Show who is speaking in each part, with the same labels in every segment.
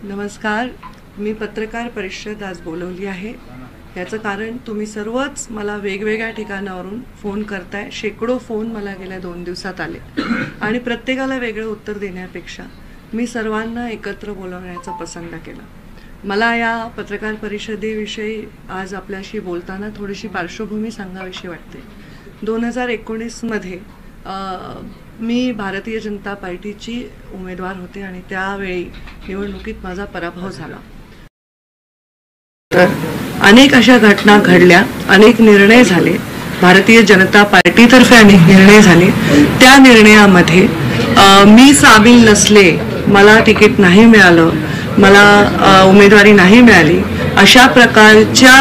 Speaker 1: नमस्कार. मी पत्रकार परिषद आज बोलवली आहे. याचं कारण तुम्ही सर्वच मला वेगवेगळ्या ठिकाणावरून फोन करताय. शेकडो फोन मला गेल्या 2 दिवसात आले आणि प्रत्येकाला वेगळं उत्तर देण्यापेक्षा मी सर्वांना एकत्र बोलवण्याचा पसंत केला. मला या पत्रकार परिषदेविषयी आज आपल्याशी बोलताना थोडीशी पार्श्वभूमी सांगावीशी वाटते. 2019 मध्ये मी भारतीय जनता पार्टीची उमेदवार होते आणि त्यावेळी निवडणुकीत माझा पराभव झाला. तर अनेक अशा घटना घडल्या, अनेक निर्णय झाले. भारतीय जनता पार्टीतर्फे अनेक निर्णय झाले. त्या निर्णयामध्ये मी सामील नसले, मला तिकीट नाही मिळालं, मला उमेदवारी नाही मिळाली, अशा प्रकारच्या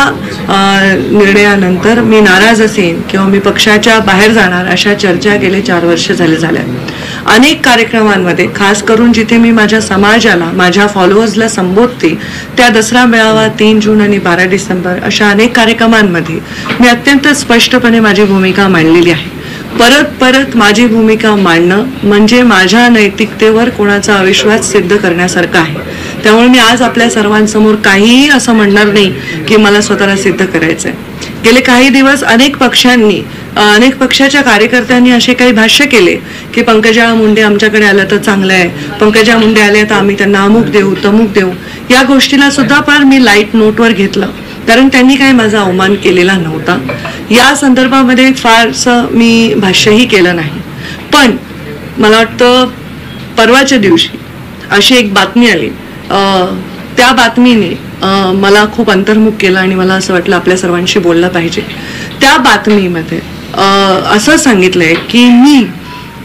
Speaker 1: निर्णयानंतर मी नाराज असेन किंवा मी पक्षाच्या बाहेर जाणार अशा चर्चा गेले 4 वर्ष झाल्या. अनेक कार्यक्रमांमध्ये, खास करून जिथे मी माझ्या समाजाला, माझ्या फॉलोअर्सला संबोधते, त्या दसरा मेळावा, 3 जून आणि 12 डिसेंबर अशा अनेक कार्यक्रमांमध्ये मी अत्यंत स्पष्टपणे माझी भूमिका मांडलेली आहे. परत माझी भूमिका मांडणं म्हणजे माझ्या नैतिकतेवर कोणाचा अविश्वास सिद्ध करण्यासारखं आहे. त्यामुळे मी आज आपल्या सर्वांसमोर काहीही असं म्हणणार नाही की मला स्वतःला सिद्ध करायचंय. गेले काही दिवस अनेक पक्षाच्या कार्यकर्त्यांनी असे काही भाष्य केले की पंकजा मुंडे आमच्याकडे आलं तर चांगलं आहे, पंकजा मुंडे आले तर आम्ही त्यांना अमुक देऊ तमुक देऊ. या गोष्टीला सुद्धा फार मी लाईट नोटवर घेतलं, कारण त्यांनी काही माझा अवमान केलेला नव्हता. या संदर्भामध्ये फारसं मी भाष्यही केलं नाही. पण मला वाटतं परवाच्या दिवशी अशी एक बातमी आली. त्या बातमीने मला खूप अंतर्मुख केलं आणि मला असं वाटलं आपल्या सर्वांशी बोललं पाहिजे. त्या बातमीमध्ये असं सांगितलंय की मी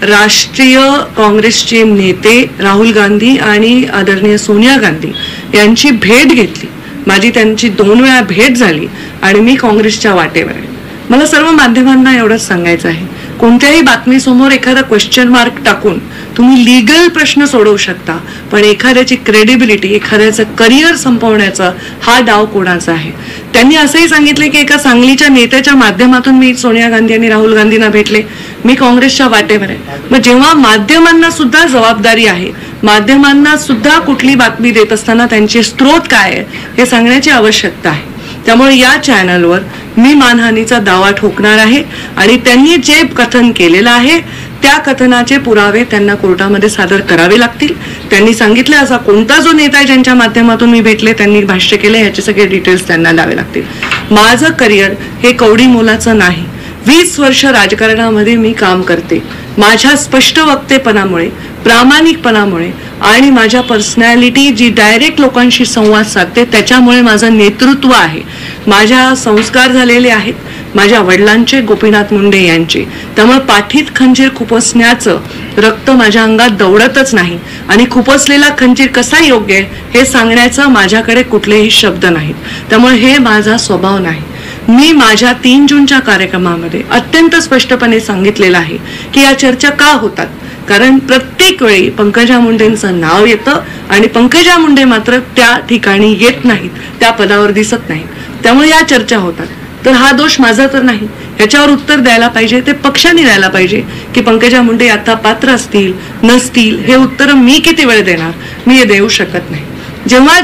Speaker 1: राष्ट्रीय काँग्रेसचे नेते राहुल गांधी आणि आदरणीय सोनिया गांधी यांची भेट घेतली. माझी त्यांची 2 वेळा भेट झाली आणि मी काँग्रेसच्या वाटेवर आहे. मला सर्व माध्यमांना एवढंच सांगायचं आहे, कोणत्याही बातमीसमोर एखादा क्वेश्चन मार्क टाकून तुम्ही लीगल प्रश्न सोडवू शकता, पण एखाद्याची क्रेडिबिलिटी, एखाद्याचं करिअर संपवण्याचा हा डाव कोणाचा आहे. त्यांनी असंही सांगितले की एका सांगलीच्या नेत्याच्या माध्यमातून मी सोनिया गांधी आणि राहुल गांधींना भेटले, मी काँग्रेसच्या वाटेवर आहे. मग जेव्हा माध्यमांना सुद्धा जबाबदारी आहे, माध्यमांना सुद्धा कुठली बातमी देत असताना त्यांचे स्रोत काय आहे हे सांगण्याची आवश्यकता आहे. त्यामुळे या चॅनलवर मी मानहानीचा दावा ठोकणार आहे आणि त्यांनी जे कथन केलेलं आहे त्या कथनाचे पुरावे त्यांना कोर्टामध्ये सादर करावे लागतील. त्यांनी सांगितलं असा कोणता जो नेता आहे ज्यांच्या माध्यमातून मी भेटले, त्यांनी भाष्य केले, याचे सगळे डिटेल्स त्यांना द्यावे लागतील. माझं करिअर हे कवडी मोलाचं नाही. 20 वर्ष राजकारणामध्ये मी काम करते. माझ्या स्पष्ट वक्तेपणामुळे, प्रामाणिकपणामुळे आणि माझ्या पर्सनॅलिटी जी डायरेक्ट लोकांशी संवाद साधते त्याच्यामुळे माझं नेतृत्व आहे. माझ्या संस्कार झालेले आहेत माझ्या वडिलांचे, गोपीनाथ मुंडे यांचे. त्यामुळे पाठीत खंजीर खुपसण्याचं रक्त माझ्या अंगात दौडतच नाही आणि खुपसलेला खंजीर कसा योग्य आहे हे सांगण्याचं माझ्याकडे कुठलेही शब्द नाहीत. त्यामुळे हे माझा स्वभाव नाही. मी माझ्या 3 जूनच्या कार्यक्रमामध्ये अत्यंत स्पष्टपणे सांगितलेलं आहे की या चर्चा का होतात, कारण प्रत्येक वेळी पंकजा मुंडेंचं नाव येतं आणि पंकजा मुंडे मात्र त्या ठिकाणी येत नाहीत, त्या पदावर दिसत नाहीत. त्यामुळे या चर्चा होतात. तर हा दोष माझा तर नाही. ह्याच्यावर उत्तर द्यायला पाहिजे ते पक्षाने द्यायला पाहिजे की पंकजा मुंडे आता पात्र असतील नसतील हे उत्तर मी किती वेळ देणार, मी हे देऊ शकत नाही. जेव्हा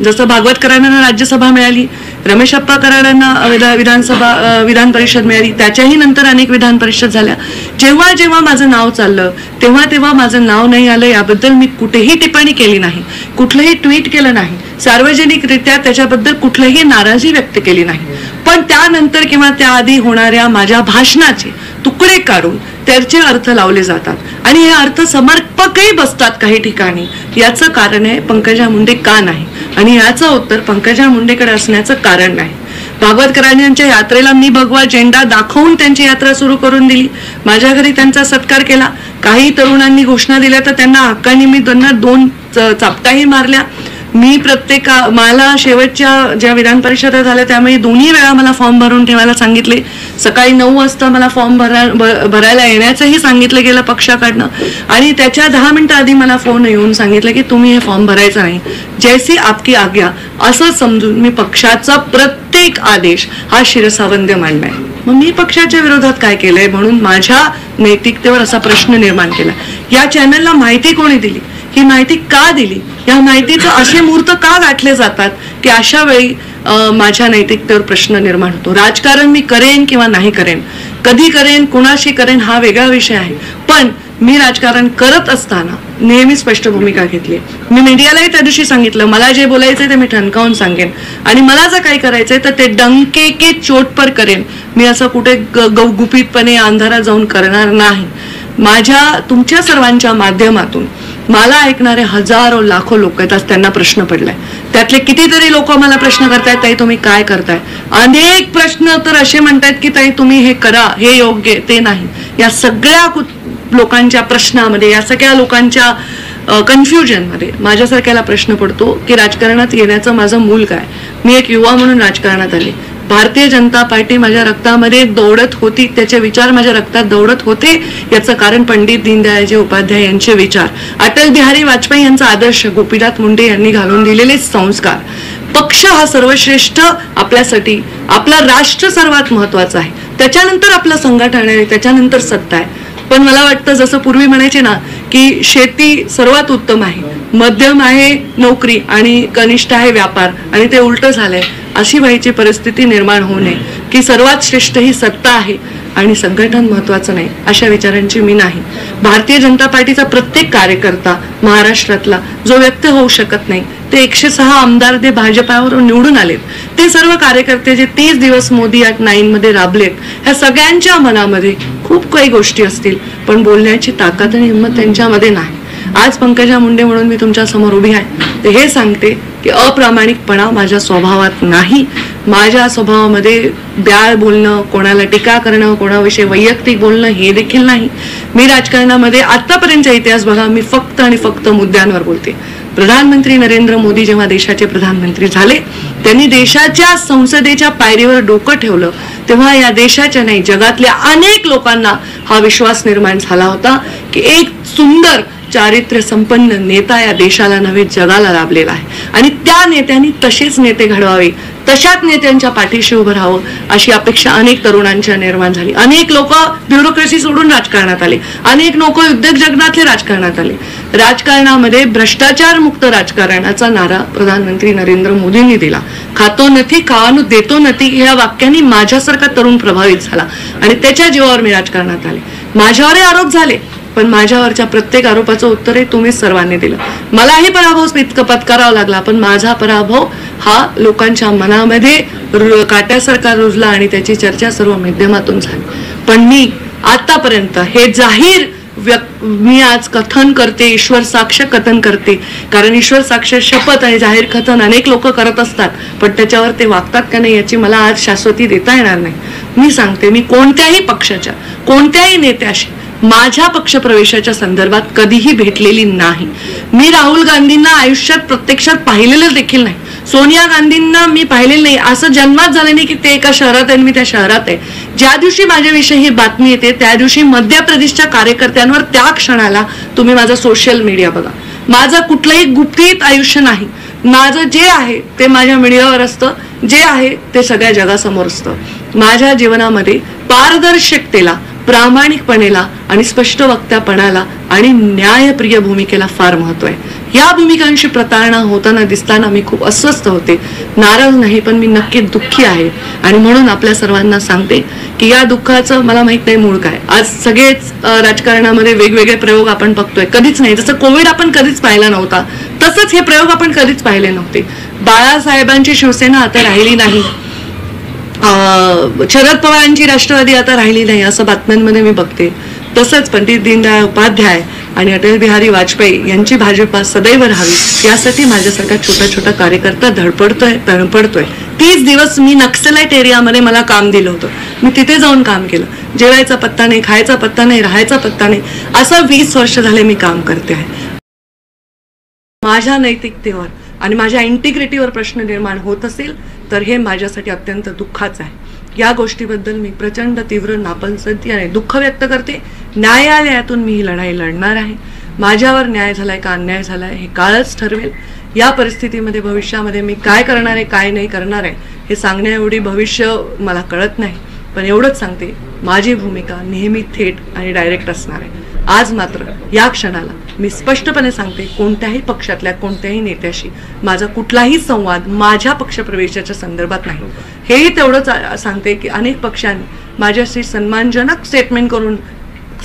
Speaker 1: जसं भागवत कराडांना राज्यसभा मिळाली, रमेश अप्पा कराडांना विधान परिषद मिळाली, त्याच्याही नंतर अनेक विधान परिषद झाल्या. जेव्हा माझं नाव चाललं तेव्हा माझं नाव नाही आलं याबद्दल मी कुठेही टिप्पणी केली नाही, कुठलंही ट्विट केलं नाही, सार्वजनिकरित्या त्याच्याबद्दल कुठलीही नाराजी व्यक्त केली नाही. पण त्यानंतर किंवा त्याआधी होणाऱ्या माझ्या भाषणाचे तुकडे काढून त्याचे अर्थ लावले जातात आणि हे अर्थ समर्पकही बसतात काही ठिकाणी. याचं कारण आहे पंकजा मुंडे का नाही, आणि याचं उत्तर पंकजा मुंडेकडे असण्याचं कारण नाही. भागवत कराडांच्या यात्रेला मी भगवा झेंडा दाखवून त्यांची यात्रा सुरू करून दिली. माझ्या घरी त्यांचा सत्कार केला. काही तरुणांनी घोषणा दिल्या तर त्यांना हक्काने मी त्यांना 2 चापटाही मारल्या. मी मला शेवटच्या ज्या विधान परिषदा झाल्या त्यामुळे 2ही वेळा मला फॉर्म भरून ठेवायला सांगितले. सकाळी 9 वाजता मला फॉर्म भरायला येण्याचंही सांगितलं गेलं पक्षाकडनं आणि त्याच्या 10 मिनिटं आधी मला फोन येऊन सांगितलं की तुम्ही हे फॉर्म भरायचं नाही, जैसी आपकी आज्ञा असं समजून मी पक्षाचा प्रत्येक आदेश हा शिरसावंद्य मांडलाय. मग मी पक्षाच्या विरोधात काय केलंय म्हणून माझ्या नैतिकतेवर असा प्रश्न निर्माण केला. या चॅनलला माहिती कोणी दिली ही माहिती का दिली, या माहितीचं असे मुहूर्त का गाठले जातात की अशा वेळी माझ्या नैतिकतेवर प्रश्न निर्माण होतो. राजकारण मी करेन किंवा नाही करेन, कधी करेन, कुणाशी करेन हा वेगळा विषय आहे, पण मी राजकारण करत असताना नेहमी स्पष्ट भूमिका घेतली. मी मीडियालाही त्या दिवशी सांगितलं, मला जे बोलायचंय ते मी ठणकावून सांगेन आणि मला जर काही करायचंय तर ते डंके के चोट पर करेन. मी असं कुठे गुपितपणे अंधारात जाऊन करणार नाही. माझ्या तुमच्या सर्वांच्या माध्यमातून मला ऐकणारे हजारो लाखो लोक आहेत. आज त्यांना प्रश्न पडलाय, त्यातले कितीतरी लोक मला प्रश्न करतायत, ताई तुम्ही काय करताय. अनेक प्रश्न तर असे म्हणतायत की ताई तुम्ही हे करा, हे योग्य ते नाही. या सगळ्या लोकांच्या प्रश्नामध्ये, या सगळ्या लोकांच्या कन्फ्युजनमध्ये माझ्यासारख्याला प्रश्न पडतो की राजकारणात येण्याचं माझं मूल काय. मी एक युवा म्हणून राजकारणात आले. भारतीय जनता पार्टी माझ्या रक्तामध्ये दौडत होती, त्याचे विचार माझ्या रक्तात दौडत होते. याचं कारण पंडित दीनदयाळजी उपाध्याय यांचे विचार, अटल बिहारी वाजपेयी यांचा आदर्श, गोपीनाथ मुंडे यांनी घालून दिलेले संस्कार. पक्ष हा सर्वश्रेष्ठ आपल्यासाठी, आपला राष्ट्र सर्वात महत्वाचा आहे, त्याच्यानंतर आपलं संघटन आहे, त्याच्यानंतर सत्ता आहे. पण मला वाटतं जसं पूर्वी म्हणायचे ना की शेती सर्वात उत्तम आहे, मध्यम आहे नोकरी आणि कनिष्ठ आहे व्यापार, आणि ते उलट झालंय. अशी व्हायची परिस्थिती निर्माण होऊ नये की सर्वात श्रेष्ठ ही सत्ता आहे आणि संघटन महत्वाचं नाही, अशा विचारांची मी नाही. भारतीय जनता पार्टीचा प्रत्येक कार्यकर्ता महाराष्ट्रातला जो व्यक्त होऊ शकत नाही, ते 106 आमदार ते भाजपावर निवडून आलेत, ते सर्व कार्यकर्ते जे 30 दिवस मोदी ॲट 9 मध्ये राबलेत, ह्या सगळ्यांच्या मनामध्ये खूप काही गोष्टी असतील, पण बोलण्याची ताकद आणि हिंमत त्यांच्यामध्ये नाही. आज पंकजा मुंडे म्हणून मी तुमच्या समोर उभी आहे, ते हे सांगते की अप्रामाणिकपणा माझ्या स्वभावात नाही. माझ्या स्वभावामध्ये ब्याळ बोलणं, कोणाला टीका करणं, कोणाविषयी वैयक्तिक बोलणं हे देखील नाही. मी राजकारणामध्ये आतापर्यंतचा इतिहास बघा, मी फक्त आणि फक्त मुद्द्यांवर बोलते. प्रधानमंत्री नरेंद्र मोदी जेव्हा देशाचे प्रधानमंत्री झाले, त्यांनी देशाच्या संसदेच्या पायरीवर डोकं ठेवलं, तेव्हा या देशाच्या नाही जगातल्या अनेक लोकांना हा विश्वास निर्माण झाला होता की एक सुंदर चारित्र्य संपन्न नेता या देशाला नव्हे जगाला लाभलेला आहे, आणि त्या नेत्यांनी तसेच नेते घडवावे, तशाच नेत्यांच्या पाठीशी उभं राहावं अशी अपेक्षा अनेक तरुणांच्या निर्माण झाली. अनेक लोक ब्युरोक्रेसी सोडून राजकारणात आले, अनेक लोक उद्योग जगतातले राजकारणात आले. राजकारणामध्ये भ्रष्टाचार मुक्त राजकारणाचा नारा प्रधानमंत्री नरेंद्र मोदींनी दिला. खातो नथी खावानू देतो नथी ह्या वाक्यांनी माझ्यासारखा तरुण प्रभावित झाला आणि त्याच्या जीवावर मी राजकारणात आले. माझ्यावरही आरोप झाले, पण माझ्यावरच्या प्रत्येक आरोपाचं उत्तरही तुम्हीच सर्वांनी दिलं. मलाही पराभव पत्करावा लागला, पण माझा पराभव हा लोकांच्या मनामध्ये काट्यासारखा रुजला आणि त्याची चर्चा सर्व माध्यमातून झाली. पण मी आतापर्यंत हे जाहीर मी आज कथन करते, ईश्वर साक्ष कथन करते, कारण ईश्वर साक्ष शपथ आणि जाहीर कथन अनेक लोक करत असतात, पण त्याच्यावर ते वागतात का नाही याची मला आज शाश्वती देता येणार नाही. मी सांगते, मी कोणत्याही पक्षाच्या कोणत्याही नेत्याशी माझ्या पक्षप्रवेशाच्या संदर्भात कधीही भेटलेली नाही. मी राहुल गांधींना आयुष्यात प्रत्यक्षात पाहिलेलं देखील नाही. सोनिया गांधींना मी पाहिलेलं नाही. असं जन्मात झालं नाही की ते एका शहरात आहे, मी त्या शहरात आहे. ज्या दिवशी माझ्याविषयी ही बातमी येते त्या दिवशी मध्य प्रदेशच्या कार्यकर्त्यांवर त्या क्षणाला तुम्ही माझा सोशल मीडिया बघा. माझं कुठलंही गुपित आयुष्य नाही. माझं जे आहे ते माझ्या मीडियावर असतं, जे आहे ते सगळ्या जगासमोर असतं. माझ्या जीवनामध्ये पारदर्शकतेला, प्रामाणिकपणेला आणि स्पष्ट वक्त्यापणाला आणि न्यायप्रिय भूमिकेला फार महत्व आहे. या भूमिकांशी प्रतारणा होताना दिसताना मी खूप अस्वस्थ होते. नाराज नाही, पण मी नक्की दुःखी आहे. आणि म्हणून आपल्या सर्वांना सांगते की या दुःखाचं मला माहित नाही मूळ काय. आज सगळेच राजकारणामध्ये वेगवेगळे प्रयोग आपण बघतोय. कधीच नाही, जसं कोविड आपण कधीच पाहिला नव्हता, तसंच हे प्रयोग आपण कधीच पाहिले नव्हते. बाळासाहेबांची शिवसेना आता राहिली नाही, शरद पवारांची राष्ट्रवादी आता राहिली नाही, असं बातम्यांमध्ये मी बघते. तसंच पंडित दीनदयाळ उपाध्याय आणि अटल बिहारी वाजपेयी यांची भाजपा सदैव राहावी यासाठी माझ्यासारखा छोटा छोटा कार्यकर्ता धडपडतोय. 30 दिवस मी नक्सलाइट एरियामध्ये मला काम दिलं होतं. मी तिथे जाऊन काम केलं. जेवायचा पत्ता नाही, खायचा पत्ता नाही, राहायचा पत्ता नाही, असं 20 वर्ष झाले मी काम करते आहे. माझ्या नैतिकतेवर आणि माझ्या इंटिग्रिटीवर प्रश्न निर्माण होत असेल तर हे माझ्यासाठी अत्यंत दुःखाचं आहे. या गोष्टीबद्दल मी प्रचंड तीव्र नापसंती आणि दुःख व्यक्त करते. न्यायालयातून मी ही लढाई लढणार आहे. माझ्यावर न्याय झालाय का अन्याय झालाय हे काळच ठरवेल. या परिस्थितीमध्ये भविष्यामध्ये मी काय करणार आहे, काय नाही करणार आहे हे सांगण्याएवढी भविष्य मला कळत नाही. पण एवढंच सांगते, माझी भूमिका नेहमी थेट आणि डायरेक्ट असणार आहे. आज मात्र या क्षणाला मी स्पष्टपणे सांगते, कोणत्याही पक्षातल्या कोणत्याही नेत्याशी माझा कुठलाही संवाद माझ्या पक्षप्रवेशाच्या संदर्भात नाही. हेही तेवढंच सांगते की अनेक पक्षांनी माझ्याशी सन्मानजनक स्टेटमेंट करून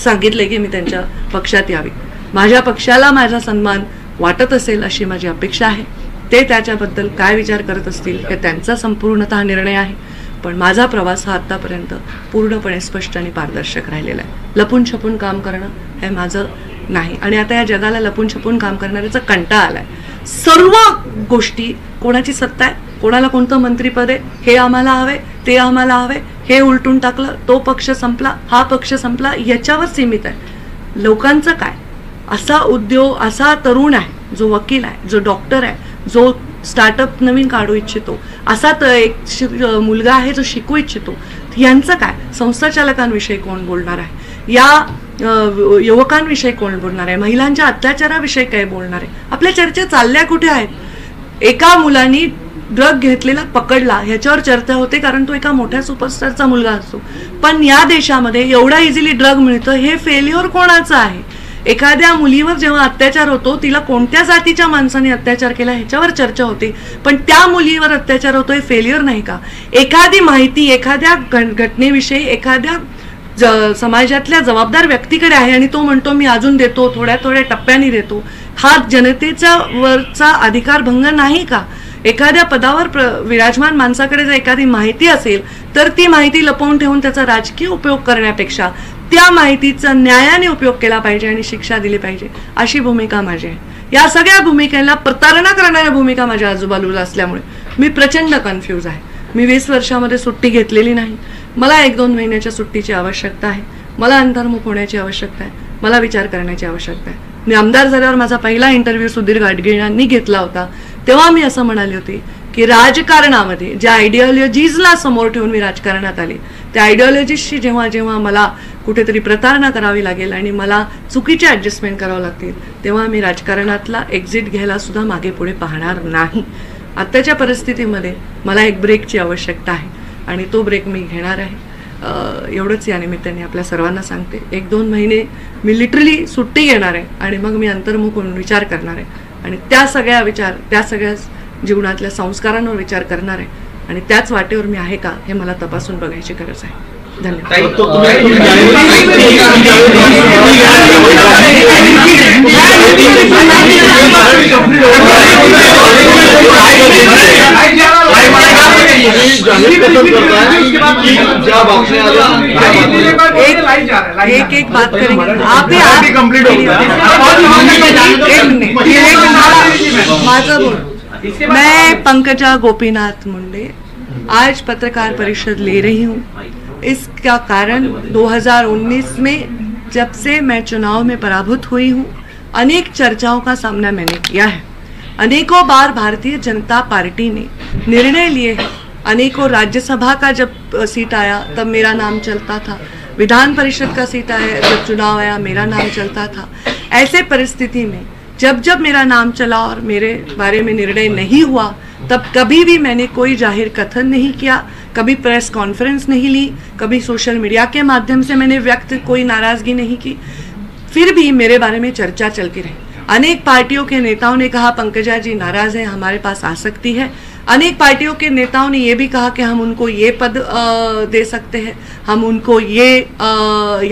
Speaker 1: सांगितले की मी त्यांच्या पक्षात यावे. माझ्या पक्षाला माझा सन्मान वाटत असेल अशी माझी अपेक्षा आहे. ते त्याच्याबद्दल काय विचार करत असतील हे त्यांचा संपूर्णतः निर्णय आहे. पण माझा प्रवास हा आत्तापर्यंत पूर्णपणे स्पष्ट आणि पारदर्शक राहिलेला आहे. लपून छपून काम करणं हे माझं नाही. आणि आता या जगाला लपून छपून काम करणाऱ्याचा कंटाळा आलाय. सर्व गोष्टी, कोणाची सत्ता आहे, कोणाला कोणतं मंत्रीपद आहे, हे आम्हाला हवे, ते आम्हाला हवे, हे उलटून टाकलं, तो पक्ष संपला, हा पक्ष संपला, याच्यावर सीमित आहे. लोकांचं काय? असा उद्योग, असा तरुण आहे जो वकील आहे, जो डॉक्टर आहे, जो स्टार्टअप नवीन काढू इच्छितो, असा एक मुलगा आहे जो शिकू इच्छितो, यांचं काय? संस्थाचालकांविषयी कोण बोलणार आहे? या युवकांविषयी कोण बोलणार आहे? महिलांच्या अत्याचाराविषयी काय बोलणार आहे? आपल्या चर्चा चालल्या कुठे आहेत? एका मुलांनी ड्रग घेतलेला पकडला ह्याच्यावर चर्चा होते कारण तो एका मोठ्या सुपरस्टारचा मुलगा असतो. पण या देशामध्ये एवढा इझिली ड्रग मिळतं, हे फेल्युअर कोणाचं आहे? एखाद्या मुलीवर जेव्हा अत्याचार होतो, तिला कोणत्या जातीच्या माणसाने अत्याचार केला ह्याच्यावर चर्चा होते, पण त्या मुलीवर अत्याचार होतोय फेल्युअर नाही का? एखादी माहिती एखाद्या घटनेविषयी एखाद्या समाजातल्या जबाबदार व्यक्तीकडे आहे आणि तो म्हणतो मी अजून देतो, थोड्या थोड्या टप्प्याने देतो, हा जनतेचा वरचा अधिकार भंग नाही का? एखाद्या पदावर विराजमान माणसाकडे जर एखादी माहिती असेल तर ती माहिती लपवून ठेवून त्याचा राजकीय उपयोग करण्यापेक्षा त्या माहितीचा न्यायाने उपयोग केला पाहिजे आणि शिक्षा दिली पाहिजे, अशी भूमिका माझी आहे. या सगळ्या भूमिकेला प्रतारणा करणाऱ्या भूमिका माझ्या आजूबाजूला असल्यामुळे मी प्रचंड कन्फ्यूज आहे. मी 20 वर्षामध्ये सुट्टी घेतलेली नाही. मला 1-2 महिन्याच्या सुट्टीची आवश्यकता आहे. मला अंतर्मुख होण्याची आवश्यकता आहे. मला विचार करण्याची आवश्यकता आहे. मी आमदार झाल्यावर माझा पहिला इंटरव्ह्यू सुधीर गाडगे यांनी घेतला होता, तेव्हा मी असं म्हणाले होते की राजकारणामध्ये ज्या आयडिओलॉजीजला समोर ठेवून मी राजकारणात आले, त्या आयडिओलॉजीजशी जेव्हा जेव्हा मला कुठेतरी प्रतारणा करावी लागेल आणि मला चुकीचे ॲडजस्टमेंट करावं लागतील, तेव्हा मी राजकारणातला एक्झिट घ्यायला सुद्धा मागे पुढे पाहणार नाही. आत्ताच्या परिस्थितीमध्ये मला एक ब्रेकची आवश्यकता आहे आणि तो ब्रेक मी घेणार आहे. एवढंच या निमित्ताने आपल्या सर्वांना सांगते. 1-2 महिने मी लिटरली सुट्टी घेणार आहे आणि मग मी अंतर्मुख होऊन विचार करणार आहे आणि त्या सगळ्या जीवनातल्या संस्कारांवर विचार करणार आहे आणि त्याच वाटेवर मी आहे का हे मला तपासून बघायची गरज आहे. धन्यवाद. एक बात करेंगे आप भी कंप्लीट माझं बोल. मैं पंकजा गोपीनाथ मुंडे आज पत्रकार परिषद ले रही हूँ. इसका कारण 2019 में जब से मैं चुनाव में पराभूत हुई हूँ, अनेक चर्चाओं का सामना मैंने किया है. अनेकों बार भारतीय जनता पार्टी ने निर्णय लिए हैं. अनेकों राज्यसभा का जब सीट आया तब मेरा नाम चलता था, विधान परिषद का सीट आया जब चुनाव आया मेरा नाम चलता था. ऐसे परिस्थिति में जब जब मेरा नाम चला और मेरे बारे में निर्णय नहीं हुआ, तब कभी भी मैंने कोई जाहिर कथन नहीं किया, कभी प्रेस कॉन्फ्रेंस नहीं ली, कभी सोशल मीडिया के माध्यम से मैंने व्यक्त कोई नाराज़गी नहीं की. फिर भी मेरे बारे में चर्चा चलती रही. अनेक पार्टियों के नेताओं ने कहा पंकजा जी नाराज़ हैं, हमारे पास आ सकती है. अनेक पार्टियों के नेताओं ने ये भी कहा कि हम उनको ये पद दे सकते हैं, हम उनको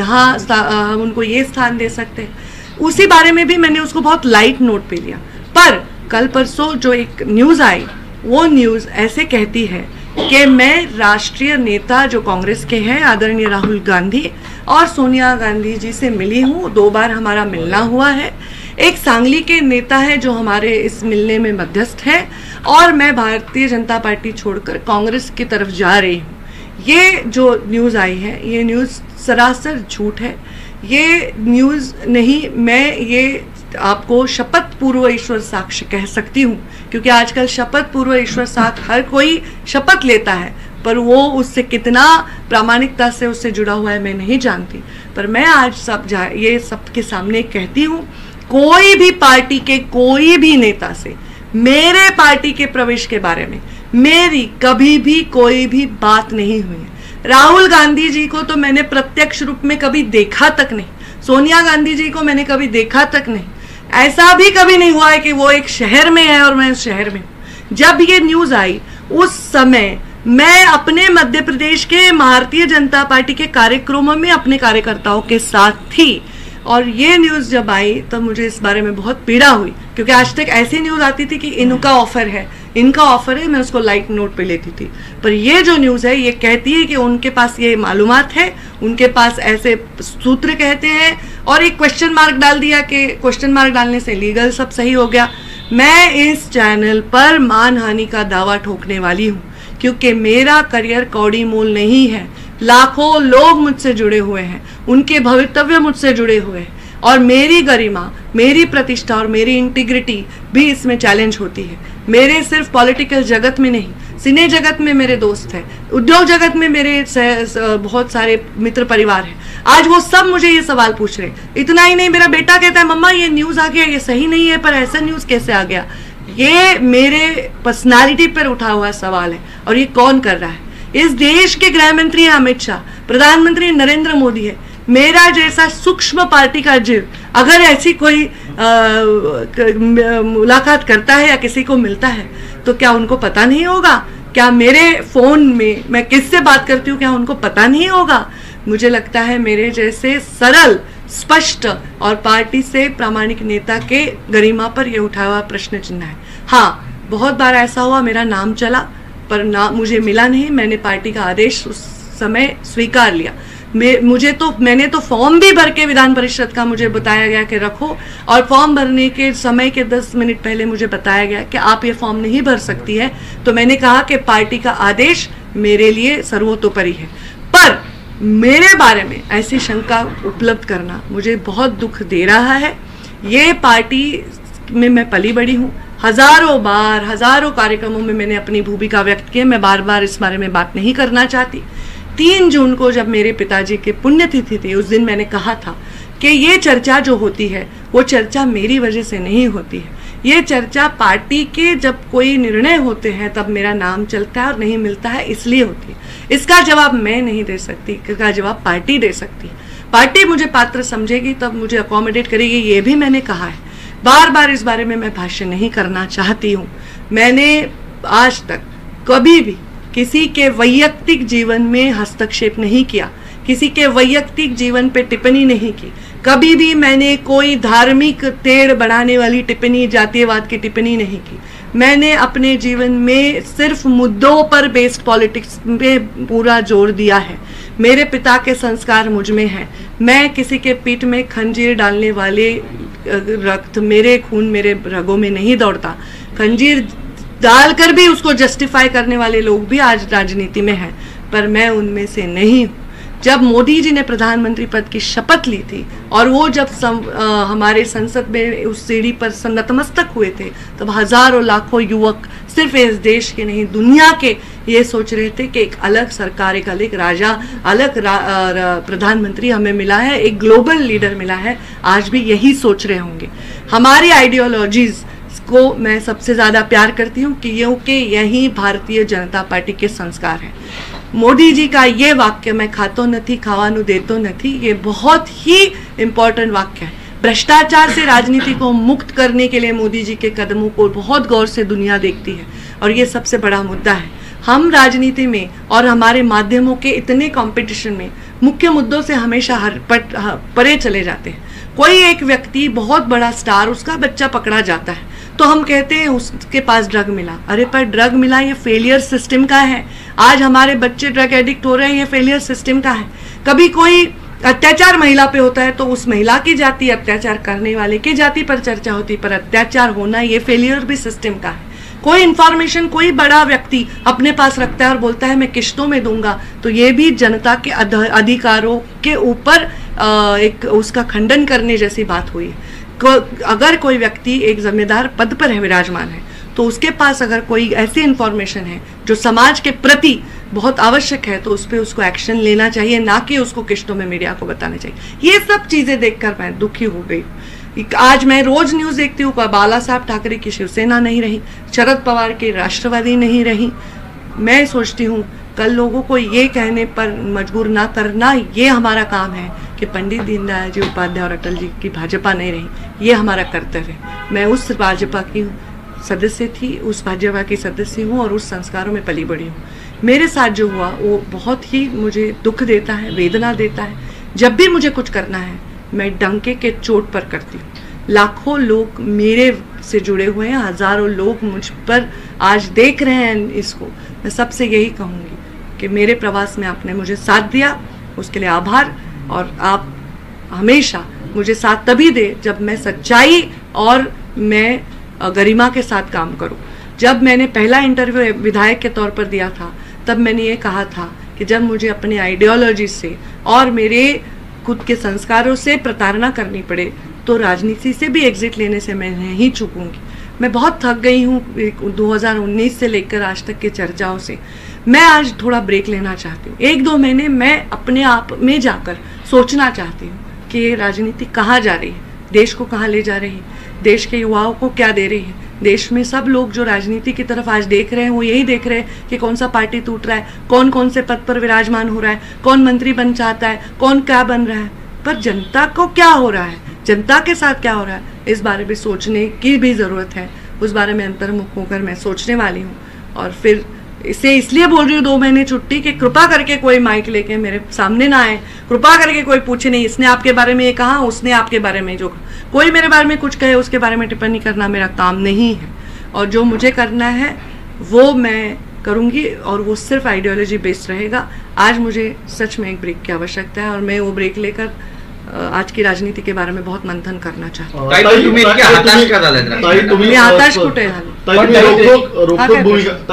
Speaker 1: हम उनको ये स्थान दे सकते हैं. उसी बारे में भी मैंने उसको बहुत लाइट नोट पे लिया. पर कल परसों जो एक न्यूज़ आई, वो न्यूज़ ऐसे कहती है कि मैं राष्ट्रीय नेता जो कांग्रेस के हैं आदरणीय राहुल गांधी और सोनिया गांधी जी से मिली हूँ. 2 बार हमारा मिलना हुआ है. एक सांगली के नेता है जो हमारे इस मिलने में मध्यस्थ है और मैं भारतीय जनता पार्टी छोड़कर कांग्रेस की तरफ जा रही हूँ. ये जो न्यूज़ आई है ये न्यूज़ सरासर झूठ है. ये न्यूज़ नहीं, मैं ये आपको शपथ पूर्व ईश्वर साक्ष्य कह सकती हूँ, क्योंकि आजकल शपथ पूर्व ईश्वर साक्ष्य हर कोई शपथ लेता है, पर वो उससे कितना प्रामाणिकता से उससे जुड़ा हुआ है मैं नहीं जानती. पर मैं आज ये सबके सामने कहती हूँ, कोई भी पार्टी के कोई भी नेता से मेरे पार्टी के प्रवेश के बारे में मेरी कभी भी कोई भी बात नहीं हुई है. राहुल गांधी जी को तो मैंने प्रत्यक्ष रूप में कभी देखा तक नहीं. सोनिया गांधी जी को मैंने कभी देखा तक नहीं। ऐसा भी कभी नहीं हुआ है कि वो एक शहर में है और मैं उस शहर में हूँ। जब ये न्यूज़ आई उस समय मैं अपने मध्य प्रदेश के भारतीय जनता पार्टी के कार्यक्रमों में अपने कार्यकर्ताओं के साथ थी, और ये न्यूज़ जब आई तब मुझे इस बारे में बहुत पीड़ा हुई, क्योंकि आज तक ऐसी न्यूज़ आती थी कि इनका ऑफर है, इनका ऑफर है, मैं उसको लाइट नोट पे लेती थी। पर ये जो न्यूज़ है ये कहती है कि उनके पास ये मालूमात है, उनके पास ऐसे सूत्र कहते हैं, और एक क्वेश्चन मार्क डाल दिया कि क्वेश्चन मार्क डालने से लीगल सब सही हो गया। मैं इस चैनल पर मानहानि का दावा ठोकने वाली हूँ, क्योंकि मेरा करियर कौड़ी मोल नहीं है। लाखों लोग मुझसे जुड़े हुए हैं, उनके भवितव्य मुझसे जुड़े हुए हैं, और मेरी गरिमा, मेरी प्रतिष्ठा और मेरी इंटीग्रिटी भी इसमें चैलेंज होती है। मेरे सिर्फ पॉलिटिकल जगत में नहीं, सिने जगत में मेरे दोस्त हैं, उद्योग जगत में मेरे बहुत सारे मित्र परिवार हैं। आज वो सब मुझे ये सवाल पूछ रहे। इतना ही नहीं, मेरा बेटा कहता है मम्मा ये न्यूज़ आ गया, ये सही नहीं है, पर ऐसा न्यूज़ कैसे आ गया। ये मेरे पर्सनालिटी पर उठा हुआ सवाल है, और ये कौन कर रहा है। इस देश के गृह मंत्री है अमित शाह, प्रधानमंत्री नरेंद्र मोदी है। मेरा जैसा सूक्ष्म पार्टी का जीव अगर ऐसी कोई मुलाकात करता है या किसी को मिलता है तो क्या उनको पता नहीं होगा? क्या मेरे फोन में मैं किससे बात करती हूँ क्या उनको पता नहीं होगा? मुझे लगता है मेरे जैसे सरल, स्पष्ट और पार्टी से प्रामाणिक नेता के गरिमा पर यह उठा हुआ प्रश्न चिन्ह है। हाँ, बहुत बार ऐसा हुआ मेरा नाम चला पर ना मुझे मिला नहीं। मैंने पार्टी का आदेश उस समय स्वीकार लिया। मैंने तो फॉर्म भी भर के विधान परिषद का मुझे बताया गया कि रखो, और फॉर्म भरने के समय के 10 मिनट पहले मुझे बताया गया कि आप ये फॉर्म नहीं भर सकती है। तो मैंने कहा कि पार्टी का आदेश मेरे लिए सर्वोतोपरि है। पर मेरे बारे में ऐसी शंका उपलब्ध करना मुझे बहुत दुख दे रहा है। ये पार्टी में मैं पली बड़ी हूँ, हजारों बार हजारों कार्यक्रमों में मैंने अपनी भूमिका व्यक्त की। मैं बार बार इस बारे में बात नहीं करना चाहती। 3 जून को जब मेरे पिताजी की पुण्यतिथि थी, उस दिन मैंने कहा था कि ये चर्चा जो होती है वो चर्चा मेरी वजह से नहीं होती है। ये चर्चा पार्टी के जब कोई निर्णय होते हैं तब मेरा नाम चलता है और नहीं मिलता है, इसलिए होती है। इसका जवाब मैं नहीं दे सकती, इसका जवाब पार्टी दे सकती है। पार्टी मुझे पात्र समझेगी तब मुझे अकोमोडेट करेगी, ये भी मैंने कहा है। बार बार इस बारे में मैं भाष्य नहीं करना चाहती हूँ। मैंने आज तक कभी भी किसी के वैयक्तिक जीवन में हस्तक्षेप नहीं किया, किसी के वैयक्तिक जीवन पे टिप्पणी नहीं की। कभी भी मैंने कोई धार्मिक टेढ़ बढ़ाने वाली टिप्पणी, जातीयवाद की टिप्पणी नहीं की। मैंने अपने जीवन में सिर्फ मुद्दों पर बेस्ड पॉलिटिक्स पे पूरा जोर दिया है। मेरे पिता के संस्कार मुझ में हैं। मैं किसी के पीठ में खंजीर डालने वाले रक्त मेरे खून, मेरे रगों में नहीं दौड़ता। खंजीर डालकर भी उसको जस्टिफाई करने वाले लोग भी आज राजनीति में हैं, पर मैं उनमें से नहीं हूँ। जब मोदी जी ने प्रधानमंत्री पद की शपथ ली थी और वो जब हमारे संसद में उस सीढ़ी पर नतमस्तक हुए थे, तब हजारों लाखों युवक सिर्फ इस देश के नहीं दुनिया के ये सोच रहे थे कि एक अलग सरकार, एक अलग राजा, अलग प्रधानमंत्री हमें मिला है, एक ग्लोबल लीडर मिला है। आज भी यही सोच रहे होंगे। हमारी आइडियोलॉजीज को मैं सबसे ज़्यादा प्यार करती हूँ क्योंकि यही भारतीय जनता पार्टी के संस्कार हैं। मोदी जी का ये वाक्य, मैं खातो नथी खावानु देतो नथी, ये बहुत ही इम्पोर्टेंट वाक्य है। भ्रष्टाचार से राजनीति को मुक्त करने के लिए मोदी जी के कदमों को बहुत गौर से दुनिया देखती है, और ये सबसे बड़ा मुद्दा है। हम राजनीति में और हमारे माध्यमों के इतने कंपटीशन में मुख्य मुद्दों से हमेशा परे चले जाते हैं। कोई एक व्यक्ति बहुत बड़ा स्टार, उसका बच्चा पकड़ा जाता है तो हम कहते हैं उसके पास ड्रग मिला। अरे पर ड्रग मिला ये फेलियर सिस्टम का है। आज हमारे बच्चे ड्रग एडिक्ट हो रहे हैं, ये फेलियर सिस्टम का है। कभी कोई अत्याचार महिला पे होता है तो उस महिला की जाति, अत्याचार करने वाले की जाति पर चर्चा होती, पर अत्याचार होना ये फेलियर भी सिस्टम का है। कोई इंफॉर्मेशन कोई बड़ा व्यक्ति अपने पास रखता है और बोलता है मैं किश्तों में दूंगा, तो ये भी जनता के अधिकारों के ऊपर एक उसका खंडन करने जैसी बात हुई है। अगर कोई व्यक्ति एक जिम्मेदार पद पर है, विराजमान है, तो उसके पास अगर कोई ऐसी इंफॉर्मेशन है जो समाज के प्रति बहुत आवश्यक है तो उस पर उसको एक्शन लेना चाहिए, ना कि उसको किश्तों में मीडिया को बताना चाहिए। ये सब चीज़ें देखकर मैं दुखी हो गई। आज मैं रोज न्यूज़ देखती हूँ, बाला साहब ठाकरे की शिवसेना नहीं रही, शरद पवार की राष्ट्रवादी नहीं रही। मैं सोचती हूँ कल लोगों को ये कहने पर मजबूर ना करना, ये हमारा काम है कि पंडित दीनदयाल जी उपाध्याय और अटल जी की भाजपा नहीं रही, ये हमारा कर्तव्य है। मैं उस भाजपा की सदस्य थी, उस भाजपा की सदस्य हूँ और उस संस्कारों में पली बड़ी हूँ। मेरे साथ जो हुआ वो बहुत ही मुझे दुख देता है, वेदना देता है। जब भी मुझे कुछ करना है मैं डंके के चोट पर करती हूँ। लाखों लोग मेरे से जुड़े हुए हैं, हजारों लोग मुझ पर आज देख रहे हैं इसको। मैं सबसे यही कहूँगी कि मेरे प्रवास में आपने मुझे साथ दिया, उसके लिए आभार। और आप हमेशा मुझे साथ तभी दे जब मैं सच्चाई और मैं गरिमा के साथ काम करूं। जब मैंने पहला इंटरव्यू विधायक के तौर पर दिया था तब मैंने ये कहा था कि जब मुझे अपनी आइडियोलॉजी से और मेरे खुद के संस्कारों से प्रताड़ना करनी पड़े तो राजनीति से भी एग्जिट लेने से मैं नहीं चूकूंगी। मैं बहुत थक गई हूँ 2019 से लेकर आज तक के चर्चाओं से। मैं आज थोड़ा ब्रेक लेना चाहती हूँ। 1-2 महीने मैं अपने आप में जाकर सोचना चाहती हूँ कि ये राजनीति कहाँ जा रही है, देश को कहाँ ले जा रही है, देश के युवाओं को क्या दे रही है। देश में सब लोग जो राजनीति की तरफ आज देख रहे हैं वो यही देख रहे हैं कि कौन सा पार्टी टूट रहा है, कौन कौन से पद पर विराजमान हो रहा है, कौन मंत्री बन चाहता है, कौन क्या बन रहा है। पर जनता को क्या हो रहा है, जनता के साथ क्या हो रहा है, इस बारे में सोचने की भी ज़रूरत है। उस बारे में अंतर्मुख होकर मैं सोचने वाली हूँ। और फिर इसे इसलिए बोल रही हूँ 2 महीने छुट्टी कि कृपा करके कोई माइक लेके मेरे सामने ना आए, कृपा करके कोई पूछे नहीं इसने आपके बारे में ये कहा, उसने आपके बारे में जो कहा। कोई मेरे बारे में कुछ कहे उसके बारे में टिप्पणी करना मेरा काम नहीं है। और जो मुझे करना है वो मैं करूँगी और वो सिर्फ आइडियोलॉजी बेस्ड रहेगा। आज मुझे सच में एक ब्रेक की आवश्यकता है और मैं वो ब्रेक लेकर आज की राजनीति के बारे में बहुत मंथन करना चाहते हैं। मी हताश कुठे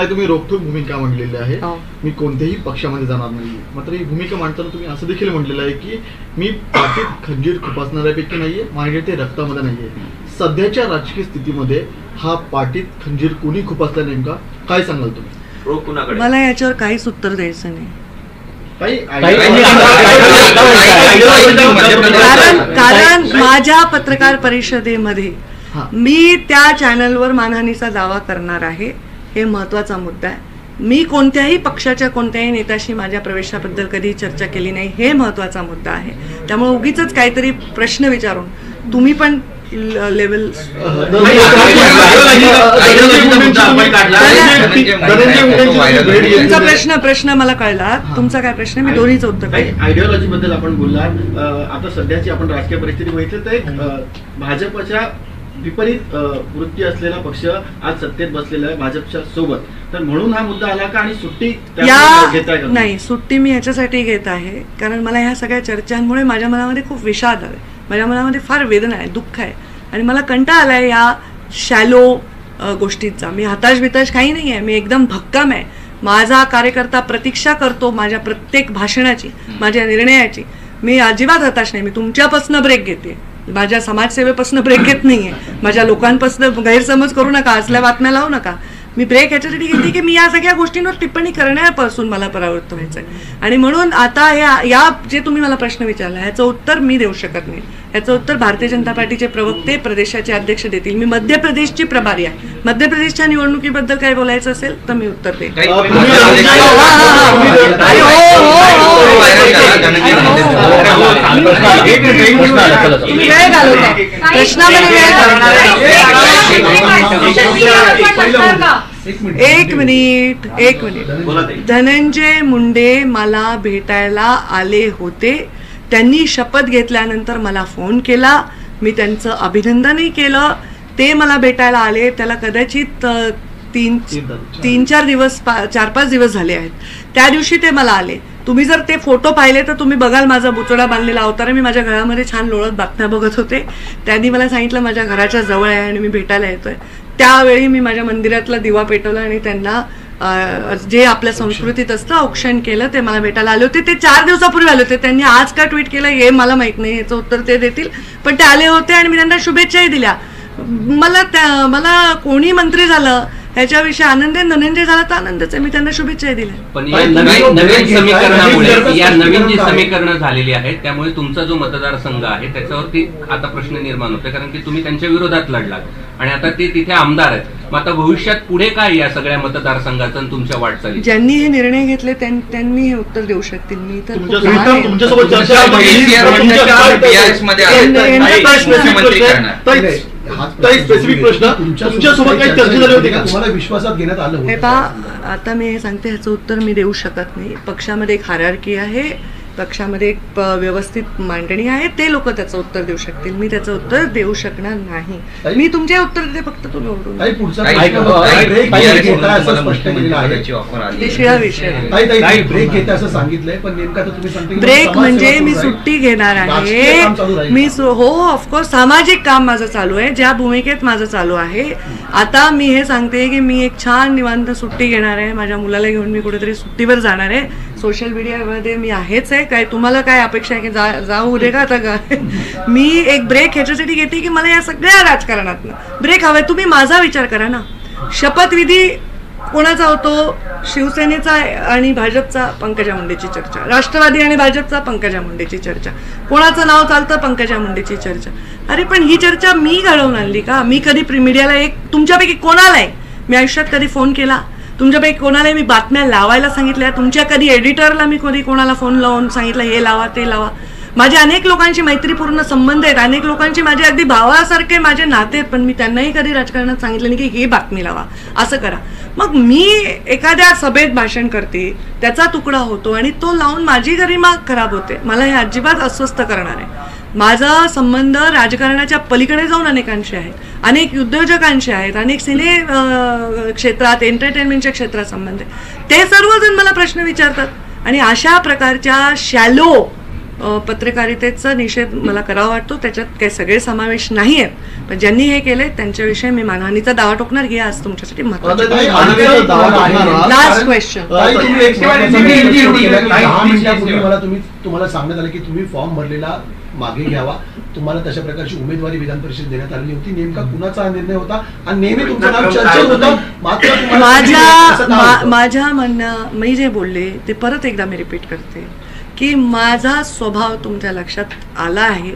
Speaker 2: तुम्ही रोखठोक भूमिका म्हणलेली आहे, मी कोणत्याही पक्षामध्ये जाणार नाही। मात्र ही भूमिका मांडताना तुम्ही असं देखील म्हटलेलं आहे की मी पाठीत खंजीर खुपसणाऱ्यापैकी नाहीये, माझ्या ते रक्तामध्ये नाहीये। सध्याच्या राजकीय स्थितीमध्ये हा पाठीत खंजीर कोणी खुपसला नेमका काय सांगाल तुम्ही?
Speaker 1: मला याच्यावर काहीच उत्तर द्यायचं नाही। कारण माझ्या पत्रकार परिषदेमध्ये मी त्या चॅनलवर मानहानीचा दावा करणार आहे, हे महत्वाचा मुद्दा आहे। मी कोणत्याही पक्षाच्या कोणत्याही नेत्याशी माझ्या प्रवेशाबद्दल कधी चर्चा केली नाही, हे महत्वाचा मुद्दा आहे। त्यामुळे उगीच काहीतरी प्रश्न विचारून तुम्ही पण लेवल तुमचा प्रश्न मला कळला, तुमचा काय प्रश्न, मी दोन्हीचं उत्तर करेन।
Speaker 2: आयडियोलॉजी बद्दल आपण बोललात, आता सध्याची आपण राजकीय परिस्थिती बघितली तर भाजपच्या विपरीत वृत्ती असलेला पक्ष आज सत्तेत बसलेला आहे भाजपच्या सोबत, तर म्हणून हा मुद्दा आला का? आणि सुट्टी
Speaker 1: नाही, सुट्टी मी ह्याच्यासाठी घेत आहे कारण मला ह्या सगळ्या चर्चांमुळे माझ्या मनामध्ये खूप विषाद आहे, माझ्या मनामध्ये फार वेदना आहे, दुःख आहे आणि मला कंटाळा आलाय या शॅलो गोष्टींचा। मी हताश बिताश काही नाही आहे, मी एकदम भक्कम आहे। माझा कार्यकर्ता प्रतीक्षा करतो माझ्या प्रत्येक भाषणाची, माझ्या निर्णयाची। मी अजिबात हताश नाही। मी तुमच्यापासून ब्रेक घेते, माझ्या समाजसेवेपासून ब्रेक घेत नाहीये, माझ्या लोकांपासून गैरसमज करू नका, असल्या बातम्या लावू नका। मी ब्रेक ह्याच्यासाठी घेते की मी या सगळ्या गोष्टींवर टिप्पणी करण्यापासून मला परावृत्त व्हायचं आहे आणि म्हणून आता या जे तुम्ही मला प्रश्न विचारला ह्याचं उत्तर मी देऊ शकत नाही। ह्याचं उत्तर भारतीय जनता पार्टीचे प्रवक्ते प्रदेशाचे अध्यक्ष देतील। मी मध्य प्रदेशची प्रभारी आहे, मध्य प्रदेशच्या निवडणुकीबद्दल काय बोलायचं असेल तर मी उत्तर देईन। वेळ घालवता प्रश्नामध्ये एक मिनिट धनंजय मुंडे मला भेटायला आले होते, त्यांनी शपथ घेतल्यानंतर मला फोन केला, मी त्यांचं अभिनंदनही केलं। ते मला भेटायला आले, त्याला कदाचित 3-4 दिवस 4-5 दिवस झाले आहेत। त्या दिवशी ते मला आले, तुम्ही जर ते फोटो पाहिले तर तुम्ही बघाल माझा बुचडा बांधलेला अवतार, मी माझ्या घरामध्ये छान लोळत बातम्या बघत होते। त्यांनी मला सांगितलं माझ्या घराच्या जवळ आहे आणि मी भेटायला येतोय। त्यावेळी मी माझ्या मंदिरातला दिवा पेटवला आणि त्यांना जे आपल्या संस्कृतीत असतं औक्षण केलं, ते मला भेटायला आले होते। ते 4 दिवसापूर्वी आले होते, त्यांनी आज का ट्विट केलं हे मला माहित नाही, याचं उत्तर ते देतील, पण ते आले होते आणि मी त्यांना शुभेच्छाही दिल्या। मला कोणी मंत्री झालं ह्याच्याविषयी आनंद आहे. धनंजय झाला तर आनंदच आहे, मी त्यांना शुभेच्छा दिल्या.
Speaker 3: पण या नवीन समीकरणामुळे, या नवीन जी समीकरणं झालेली आहेत त्यामुळे तुमचा जो मतदारसंघ आहे त्याच्यावरती आता प्रश्न निर्माण होतोय, कारण की तुम्ही त्यांच्या विरोधात लढलात आणि आता ते तिथे आमदार आहेत. मग आता भविष्यात पुढे काय या सगळ्या मतदारसंघाचं आणि तुमच्या वाटचाली?
Speaker 1: ज्यांनी हे निर्णय घेतले त्यांनी हे उत्तर देऊ शकतील. मी तर
Speaker 2: तुमच्यासोबत चर्चा स्पेसिफिक प्रश्न तुमच्यासोबत काही चर्चा झाली होती का?
Speaker 4: तुम्हाला विश्वासात घेण्यात आलं?
Speaker 1: हे पहा, आता मी हे सांगते, ह्याचं उत्तर मी देऊ शकत नाही. पक्षामध्ये एक हायरार्की आहे, पक्षामध्ये एक व्यवस्थित मांडणी आहे, ते लोक त्याचं उत्तर देऊ शकतील. मी त्याचं उत्तर देऊ शकणार नाही. मी तुमचे उत्तर देते, फक्त तुम्ही ओरडून
Speaker 4: ब्रेक घेते असं सांगितलंय, पण नेमका तुम्ही सांगते
Speaker 1: ब्रेक म्हणजे मी सुट्टी घेणार आहे. मी हो ऑफकोर्स सामाजिक काम माझं चालू आहे, ज्या भूमिकेत माझं चालू आहे. आता मी हे सांगते की मी एक छान निवांत सुट्टी घेणार आहे. माझ्या मुलाला घेऊन मी कुठेतरी सुट्टीवर जाणार आहे. सोशल मीडियामध्ये मी आहेच आहे. काय तुम्हाला काय अपेक्षा आहे की जाऊ दे का आता? मी एक ब्रेक ह्याच्यासाठी घेते की मला या सगळ्या राजकारणातनं ब्रेक हवाय. तुम्ही माझा विचार करा ना. शपथविधी कोणाचा होतो? शिवसेनेचा आणि भाजपचा पंकजा मुंडेची चर्चा, राष्ट्रवादी आणि भाजपचा पंकजा मुंडेची चर्चा, कोणाचं नाव चालतं? पंकजा मुंडेची चर्चा. अरे पण ही चर्चा मी घडवून आणली का? मी कधी मीडियाला तुमच्यापैकी कोणाला आहे मी आयुष्यात कधी फोन केला? तुमच्यापैकी कोणाला मी बातम्या लावायला सांगितल्या? तुमच्या कधी एडिटरला मी कधी कोणाला फोन लावून सांगितलं हे लावा ते लावा? माझे अनेक लोकांशी मैत्रीपूर्ण संबंध आहेत, अनेक लोकांचे माझे अगदी भावासारखे माझे नाते आहेत, पण मी त्यांनाही कधी राजकारणात सांगितलं नाही की हे बातमी लावा, असं करा. मग मी एखाद्या सभेत भाषण करते, त्याचा तुकडा होतो आणि तो लावून माझी गरिमा खराब होते. मला हे अजिबात अस्वस्थ करणार आहे. माझा संबंध राजकारणाच्या पलीकडे जाऊन अनेकांशी आहेत, अनेक उद्योजकांशी आहेत, अनेक सिने क्षेत्रात, एंटरटेनमेंटच्या क्षेत्रात संबंध आहे. ते सर्वजण मला प्रश्न विचारतात आणि अशा प्रकारच्या शॅलो पत्रकारितेचा निषेध मला करावा वाटतो. त्याच्यात काही सगळे समावेश नाही आहेत, पण ज्यांनी हे केले त्यांच्याविषयी मी मानहानीचा दावा ठोकणार. हे आज तुमच्यासाठी महत्त्वाचं. Last question.
Speaker 4: तुम्हाला सांगण्यात आलं की तुम्ही फॉर्म भरलेला मागे घ्यावा, तुम्हाला तशा प्रकारची उमेदवारी विधान परिषद देण्यात आलेली होती. नेमका कुणाचा हा निर्णय होता आणि नेहमी तुमचं नाव चर्चेत होतं, मात्र
Speaker 1: माझ्या म्हणणं मी जे बोलले ते परत एकदा मी रिपीट करते की माझा स्वभाव तुमच्या लक्षात आला आहे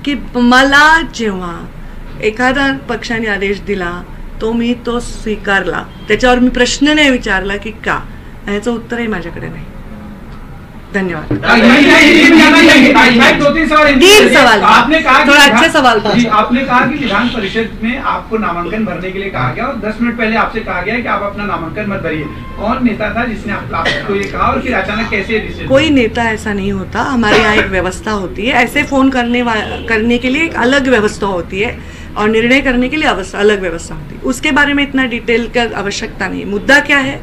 Speaker 1: की मला जेव्हा एखादा पक्षाने आदेश दिला मी तो स्वीकारला. त्याच्यावर मी प्रश्न नाही विचारला की का, याचं उत्तरही माझ्याकडे नाही. धन्यवाद. तीन सवाल, थोड़ा अच्छे सवाल पूछिए.
Speaker 5: आपने कहा कि विधान परिषद में आपको नामांकन भरने के लिए कहा गया और 10 मिनट पहले आपसे कहा गया कि आप अपना नामांकन मत भरिए. कौन नेता था जिसने आपको ये कहा और फिर अचानक कैसे डिसीजन?
Speaker 1: कोई नेता ऐसा नहीं होता. हमारे यहाँ एक व्यवस्था होती है. ऐसे फोन करने के लिए एक अलग व्यवस्था होती है और निर्णय करने के लिए अलग व्यवस्था होती है. उसके बारे में इतना डिटेल का आवश्यकता नहीं. मुद्दा क्या है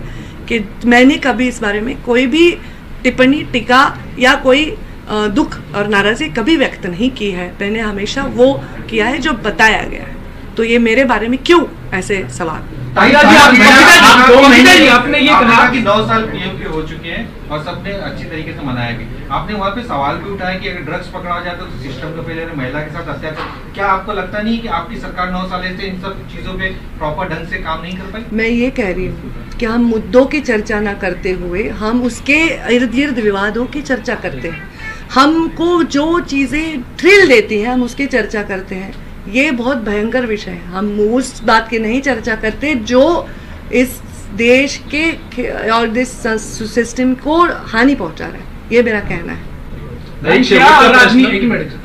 Speaker 1: कि मैंने कभी इस बारे में कोई भी टिप्पणी, टीका या कोई दुख और नाराजगी कभी व्यक्त नहीं की है. मैंने हमेशा वो किया है जो बताया गया है. तो ये मेरे बारे में क्यों ऐसे सवाल?
Speaker 5: आपने ये कहा कि 9 साल पीएम के हो चुके हैं और सबने अच्छी तरीके से मनाया भी. आपने वहाँ पे सवाल भी उठाया कि अगर ड्रग्स पकड़ा जाता तो सिस्टम को पहले महिला के साथ अत्याचार. क्या आपको लगता नहीं कि आपकी सरकार 9 साल से इन सब चीजों पे प्रॉपर ढंग से काम नहीं कर पाई?
Speaker 1: मैं ये कह रही हूँ कि हम मुद्दों की चर्चा ना करते हुए हम उसके इर्द गिर्द विवादों की चर्चा करते हैं. हमको जो चीज़ें थ्रिल देती हैं हम उसकी चर्चा करते हैं. ये बहुत भयंकर विषय है. हम उस बात की नहीं चर्चा करते जो इस देश के और इस सिस्टम को हानि पहुंचा रहा है. ये मेरा कहना है.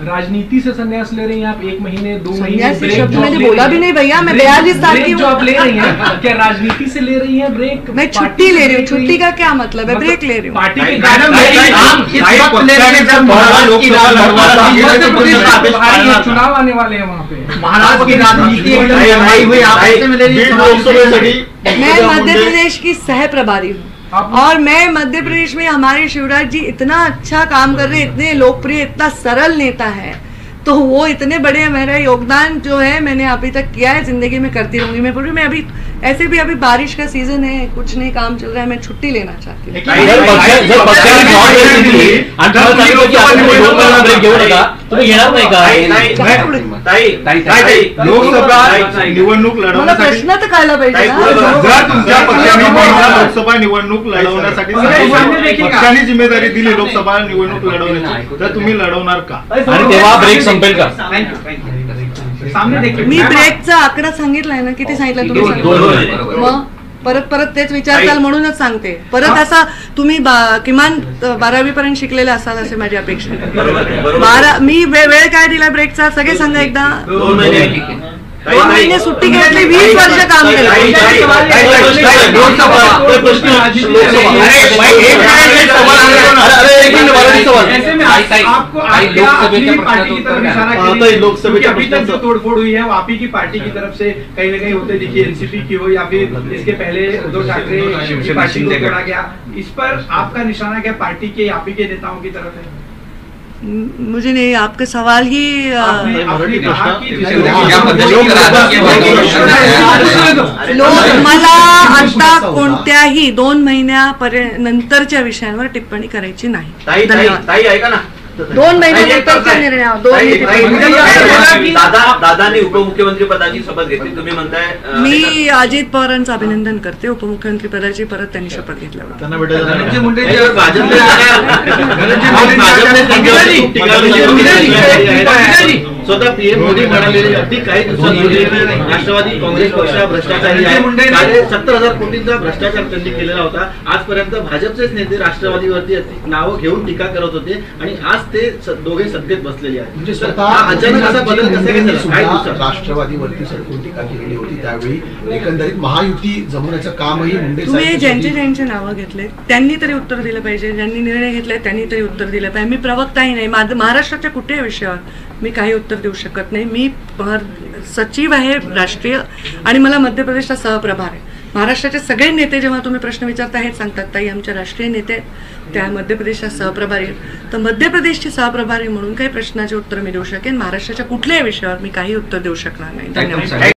Speaker 5: राजनीति से संन्यास ले रही हैं आप? 1 महीने 2 महीने
Speaker 1: संन्यास शब्द मैंने बोला भी नहीं भैया. मैं 42 साल की हूँ.
Speaker 5: आप ले रही हैं क्या राजनीति से ले रही हैं ब्रेक?
Speaker 1: मैं छुट्टी ले रही हूँ. छुट्टी का क्या मतलब है? ब्रेक ले रही हूँ.
Speaker 5: पार्टी के चुनाव आने वाले हैं वहाँ पे.
Speaker 4: महाराष्ट्र की राजनीति
Speaker 1: मैं मध्य प्रदेश की सह प्रभारी हूँ और मैं मध्य प्रदेश में हमारे शिवराज जी इतना अच्छा काम कर रहे, इतने लोकप्रिय, इतना सरल नेता है. तो वो इतने बड़े, मेरा योगदान जो है मैंने अभी तक किया है, जिंदगी में करती रहूंगी. मैं अभी ऐसे भी अभी बारिश का सीजन है, कुछ नहीं काम चल रहा है, मैं छुट्टी लेना चाहती हूँ।
Speaker 6: जर पक्षाने नॉन दिली आणि तुम्हाला सांगितलं की आपण 2 महिना ब्रेक घेऊ नका, तुम्ही घेणार नाही का?
Speaker 2: लोकसभा निवडणूक
Speaker 1: मला
Speaker 2: लढवण्यासाठी
Speaker 1: प्रश्न तर कळला पाहिजे ना.
Speaker 2: जर तुमच्या पक्षाने महिला लोकसभा निवडणूक लढवण्यासाठी पक्षाने जिम्मेदारी दिली लोकसभा निवडणूक लढवण्याची, तर तुम्ही लढवणार का?
Speaker 6: आणि तेव्हा ब्रेक संपेल का?
Speaker 5: सामने देखिए,
Speaker 1: मी ब्रेकचा आकडा सांगितलाय ना, किती सांगितलं तुम्ही सांगितलं? मग परत तेच विचारताल म्हणूनच सांगते. परत असा तुम्ही किमान 12वी पर्यंत शिकलेले असाल असे माझी अपेक्षा आहे. मी वेळ काय दिला ब्रेकचा सगळे सांगा एकदा. 2 महिने सुट्टी घेतली, 20 वर्ष काम केलं.
Speaker 7: जो तोड़फोड़ हुई है वो आप ही की पार्टी की तरफ से कहीं ना कहीं होते दिखी, एनसीपी की हो या फिर इसके पहले उद्धव ठाकरे की पार्टी को तोड़ा गया, इस पर आपका निशाना क्या पार्टी के आप ही के नेताओं की तरफ है?
Speaker 1: मुझे नहीं, आपका सवाल ही लोक मला आता कोणत्याही 2 महिन्यापर्यंत नंतरच्या विषयांवर टिप्पणी करायची नाही. धन्यवाद. 2 महिन्यानंतरचा निर्णय
Speaker 8: दादाने उपमुख्यमंत्री पदाची शपथ घेतली, तुम्ही म्हणताय
Speaker 1: मी अजित पवारांचं अभिनंदन करते. उपमुख्यमंत्री पदाची परत त्यांनी शपथ घेतल्यावर
Speaker 2: त्यांना भेटायला
Speaker 8: स्वतः पीएम मोदी म्हणाले अगदी काही दिवसांपूर्वी राष्ट्रवादी काँग्रेस पक्ष भ्रष्टाचारी आहे, 70,000 कोटींचा भ्रष्टाचार त्यांनी केलेला होता. आजपर्यंत भाजपचेच नेते राष्ट्रवादीवरती नावं घेऊन टीका करत होते आणि आज ते दोघे सत्तेत बसलेले आहेत.
Speaker 4: म्हणजे
Speaker 8: अचानक असा बदल कसा केला?
Speaker 4: राष्ट्रवादीवरती सडकून टीका केलेली होती. त्यावेळी एकंदरीत महायुती जमवण्याचं कामही मुंडे
Speaker 1: तुम्ही
Speaker 4: साहेब
Speaker 1: ज्यांचे नावं घेतले त्यांनी तरी उत्तर दिलं पाहिजे, ज्यांनी निर्णय घेतले त्यांनी तरी उत्तर दिलं पाहिजे. मी प्रवक्ताही नाही, महाराष्ट्राच्या कुठल्याही विषयावर मी काही उत्तर देऊ शकत नाही. मी सचिव आहे राष्ट्रीय आणि मला मध्य प्रदेशचा सहप्रभार आहे. महाराष्ट्राचे सगळे नेते जेव्हा तुम्ही प्रश्न विचारता हेच सांगतात, ताई आमच्या राष्ट्रीय नेते त्या मध्य प्रदेशच्या सहप्रभारी आहेत. तर मध्य प्रदेशची सहप्रभारी म्हणून काही प्रश्नाचे उत्तर मी देऊ शकेन. महाराष्ट्राच्या कुठल्याही विषयावर मी काही उत्तर देऊ शकणार नाही. धन्यवाद.